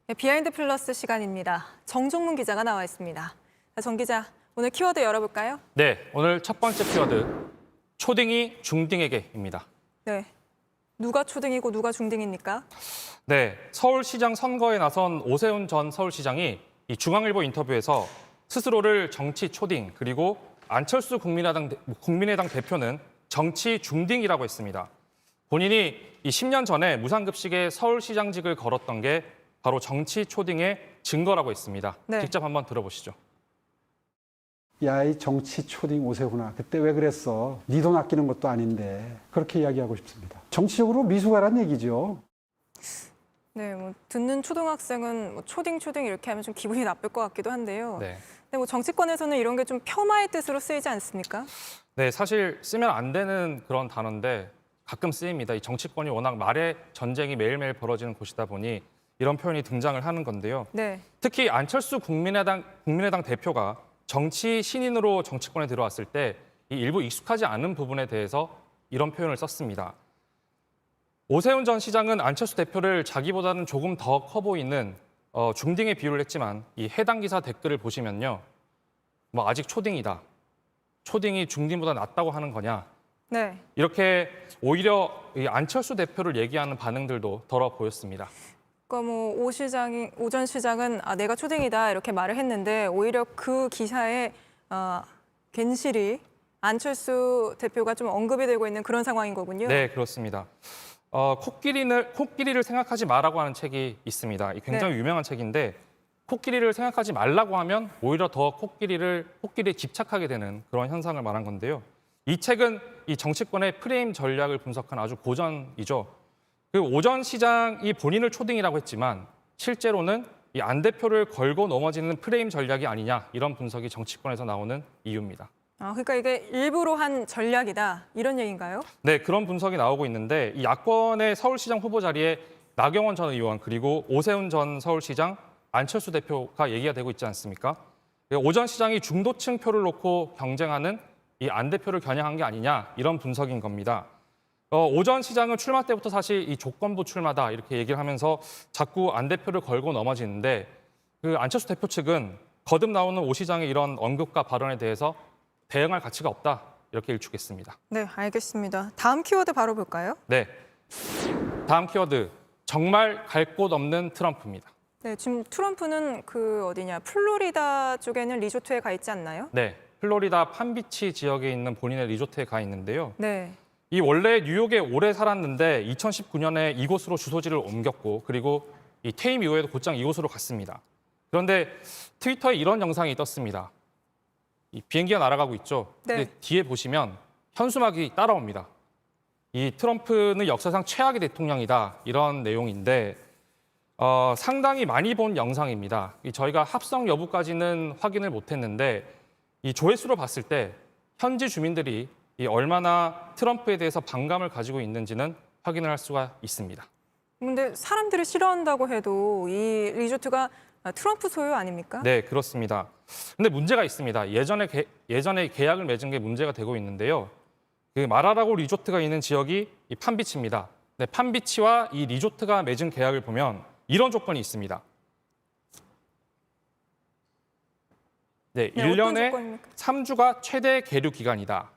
네, 비하인드 플러스 시간입니다. 정종문 기자가 나와 있습니다. 자, 정 기자, 오늘 키워드 열어볼까요? 네, 오늘 첫 번째 키워드, 초딩이 중딩에게입니다. 네, 누가 초딩이고 누가 중딩입니까? 네, 서울시장 선거에 나선 오세훈 전 서울시장이 이 중앙일보 인터뷰에서 스스로를 정치 초딩, 그리고 안철수 국민의당 대표는 정치 중딩이라고 했습니다. 본인이 이 10년 전에 무상급식에 서울시장직을 걸었던 게 바로 정치 초딩의 증거라고 했습니다. 네. 직접 한번 들어보시죠. 야, 이 정치 초딩 오세훈아, 그때 왜 그랬어? 네 돈 아끼는 것도 아닌데. 그렇게 이야기하고 싶습니다. 정치적으로 미숙아란 얘기죠. 네, 듣는 초등학생은 초딩 이렇게 하면 좀 기분이 나쁠 것 같기도 한데요. 네. 근데 정치권에서는 이런 게 좀 폄하의 뜻으로 쓰이지 않습니까? 네, 사실 쓰면 안 되는 그런 단어인데 가끔 쓰입니다. 이 정치권이 워낙 말의 전쟁이 매일매일 벌어지는 곳이다 보니 이런 표현이 등장을 하는 건데요. 네. 특히 안철수 국민의당 대표가 정치 신인으로 정치권에 들어왔을 때 이 일부 익숙하지 않은 부분에 대해서 이런 표현을 썼습니다. 오세훈 전 시장은 안철수 대표를 자기보다는 조금 더 커 보이는 중딩에 비유를 했지만 이 해당 기사 댓글을 보시면요. 뭐 아직 초딩이다. 초딩이 중딩보다 낫다고 하는 거냐. 네. 이렇게 오히려 이 안철수 대표를 얘기하는 반응들도 덜어 보였습니다. 그러니까 오 전 시장은 내가 초딩이다 이렇게 말을 했는데 오히려 그 기사에 괜시리 안철수 대표가 좀 언급이 되고 있는 그런 상황인 거군요. 네, 그렇습니다. 코끼리를 생각하지 마라고 하는 책이 있습니다. 이 굉장히 유명한 책인데 코끼리를 생각하지 말라고 하면 오히려 더 코끼리에 집착하게 되는 그런 현상을 말한 건데요. 이 책은 이 정치권의 프레임 전략을 분석한 아주 고전이죠. 그 오 전 시장이 본인을 초딩이라고 했지만 실제로는 이 안 대표를 걸고 넘어지는 프레임 전략이 아니냐 이런 분석이 정치권에서 나오는 이유입니다. 그러니까 이게 일부러 한 전략이다 이런 얘기인가요? 네, 그런 분석이 나오고 있는데 이 야권의 서울시장 후보 자리에 나경원 전 의원 그리고 오세훈 전 서울시장, 안철수 대표가 얘기가 되고 있지 않습니까? 오 전 시장이 중도층 표를 놓고 경쟁하는 이 안 대표를 겨냥한 게 아니냐 이런 분석인 겁니다. 오 전 시장은 출마 때부터 사실 이 조건부 출마다 이렇게 얘기를 하면서 자꾸 안 대표를 걸고 넘어지는데 그 안철수 대표 측은 거듭 나오는 오 시장의 이런 언급과 발언에 대해서 대응할 가치가 없다 이렇게 일축했습니다. 네, 알겠습니다. 다음 키워드 바로 볼까요? 네, 다음 키워드 정말 갈 곳 없는 트럼프입니다. 네, 지금 트럼프는 플로리다 쪽에는 리조트에 가 있지 않나요? 네, 플로리다 판비치 지역에 있는 본인의 리조트에 가 있는데요. 네. 이 원래 뉴욕에 오래 살았는데 2019년에 이곳으로 주소지를 옮겼고 그리고 이 퇴임 이후에도 곧장 이곳으로 갔습니다. 그런데 트위터에 이런 영상이 떴습니다. 이 비행기가 날아가고 있죠. 네. 근데 뒤에 보시면 현수막이 따라옵니다. 이 트럼프는 역사상 최악의 대통령이다 이런 내용인데 상당히 많이 본 영상입니다. 저희가 합성 여부까지는 확인을 못했는데 이 조회수로 봤을 때 현지 주민들이 얼마나 트럼프에 대해서 반감을 가지고 있는지는 확인을 할 수가 있습니다. 근데 사람들이 싫어한다고 해도 이 리조트가 트럼프 소유 아닙니까? 네, 그렇습니다. 근데 문제가 있습니다. 예전에 계약을 맺은 게 문제가 되고 있는데요. 그 마라라고 리조트가 있는 지역이 이 판비치입니다. 네, 판비치와 이 리조트가 맺은 계약을 보면 이런 조건이 있습니다. 네, 네, 1년에 어떤 조건입니까? 3주가 최대 계류 기간이다.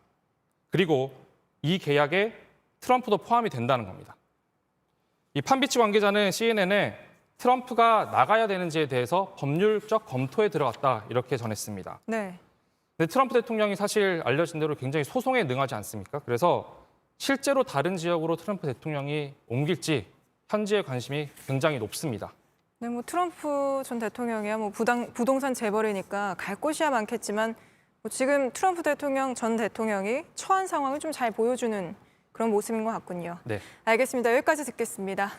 그리고 이 계약에 트럼프도 포함이 된다는 겁니다. 이 판비치 관계자는 CNN에 트럼프가 나가야 되는지에 대해서 법률적 검토에 들어갔다 이렇게 전했습니다. 네. 근데 트럼프 대통령이 사실 알려진 대로 굉장히 소송에 능하지 않습니까? 그래서 실제로 다른 지역으로 트럼프 대통령이 옮길지 현지의 관심이 굉장히 높습니다. 네, 트럼프 전 대통령이야 부동산 재벌이니까 갈 곳이야 많겠지만 지금 트럼프 전 대통령이 처한 상황을 좀 잘 보여주는 그런 모습인 것 같군요. 네. 알겠습니다. 여기까지 듣겠습니다.